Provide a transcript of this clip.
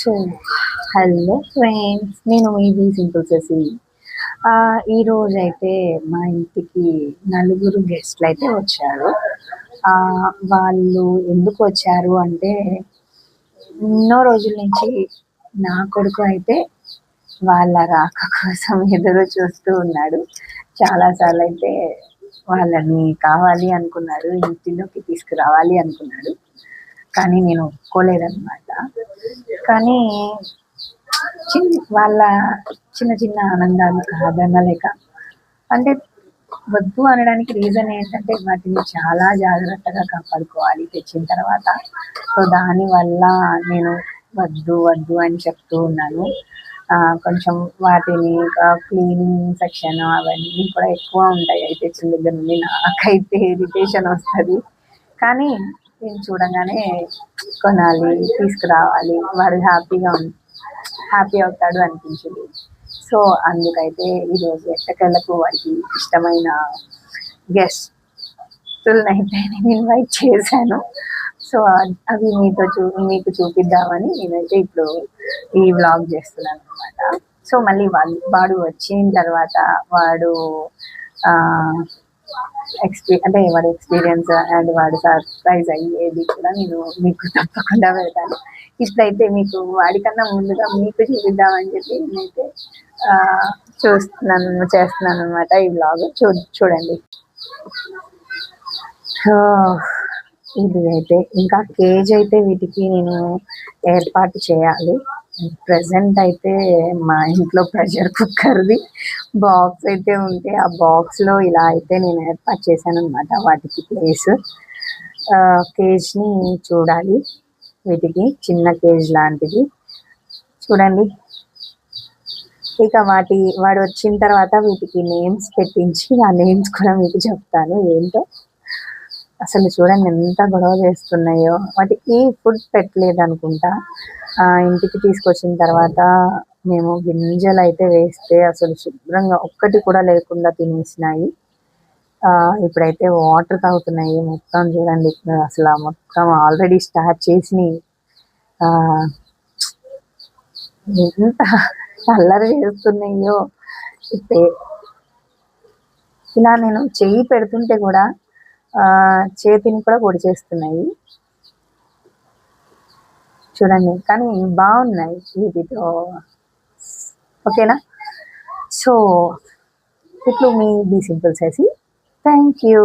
So hello friends, నేను మీ be simple చేసి ఈరోజు అయితే మా ఇంటికి నలుగురు గెస్ట్లు అయితే వచ్చారు. వాళ్ళు ఎందుకు వచ్చారు అంటే, ఎన్నో రోజుల నుంచి నా కొడుకు అయితే వాళ్ళ రాక కోసం ఎదురు చూస్తూ ఉన్నాడు. చాలాసార్లు అయితే వాళ్ళని కావాలి అనుకున్నాడు, ఇంటిలోకి తీసుకురావాలి అనుకున్నాడు. కానీ నేను ఒప్పుకోలేదన్నమాట. కానీ వాళ్ళ చిన్న చిన్న ఆనందాలు కాదనలేక, అంటే వద్దు అనడానికి రీజన్ ఏంటంటే, వాటిని చాలా జాగ్రత్తగా కాపాడుకోవాలి తెచ్చిన తర్వాత. సో దానివల్ల నేను వద్దు వద్దు అని చెప్తూ ఉన్నాను. కొంచెం వాటిని క్లీనింగ్ సెక్షన్ అవన్నీ కూడా ఎక్కువ ఉంటాయి. అయితే తెచ్చిన దగ్గర నుండి నాకైతే ఇరిటేషన్ వస్తుంది. కానీ నేను చూడంగానే కొనాలి, తీసుకురావాలి, వాడు హ్యాపీ అవుతాడు అనిపించింది. సో అందుకైతే ఈరోజు ఎట్టకేలకు వాడికి ఇష్టమైన గెస్టులనైతే నేను ఇన్వైట్ చేశాను. సో అవి మీకు చూపిద్దామని నేనైతే ఇప్పుడు ఈ వ్లాగ్ చేస్తున్నాను అనమాట. సో మళ్ళీ వాడు వచ్చిన తర్వాత వాడు అంటే వాడి ఎక్స్పీరియన్స్ అండ్ వాడు సర్ప్రైజ్ అయ్యేది కూడా నేను మీకు తప్పకుండా పెడతాను. ఇప్పుడైతే మీకు వాడికన్నా ముందుగా మీకు చూపిద్దామని చెప్పి నేనైతే చేస్తున్నాను అనమాట ఈ వ్లాగ్. చూడండి. ఇది అయితే ఇంకా కేజ్ అయితే వీటికి నేను ఏర్పాటు చేయాలి. ప్రజెంట్ అయితే మా ఇంట్లో ప్రెషర్ కుక్కర్ది బాక్స్ అయితే ఉంటే ఆ బాక్స్లో ఇలా అయితే నేను ఏర్పాటు చేశాను అనమాట వాటికి ప్లేస్. కేజ్ని చూడాలి, వీటికి చిన్న కేజ్ లాంటిది చూడండి. ఇక వాడు వచ్చిన తర్వాత వీటికి నేమ్స్ పెట్టించి ఆ నేమ్స్ కూడా మీకు చెప్తాను ఏంటో. అసలు చూడండి ఎంత గొడవ చేస్తున్నాయో. వాటికి ఫుడ్ పెట్టలేదు అనుకుంటా. ఇంటికి తీసుకొచ్చిన తర్వాత మేము గింజలు అయితే వేస్తే అసలు శుభ్రంగా ఒక్కటి కూడా లేకుండా తినేసినాయి. ఇప్పుడైతే వాటర్ తాగుతున్నాయి. మొత్తం చూడండి, అసలు మొత్తం ఆల్రెడీ స్టార్ట్ చేసినాయి. ఎంత అల్లరి చేస్తున్నాయో. ఇలా నేను చెయ్యి పెడుతుంటే కూడా చేతిని కూడా పొడి చేస్తున్నాయి చూడండి. కానీ బాగున్నాయి వీటితో. ఓకేనా? సో ఇప్పుడు మీ బీ సింపుల్ చేసి థ్యాంక్ యూ.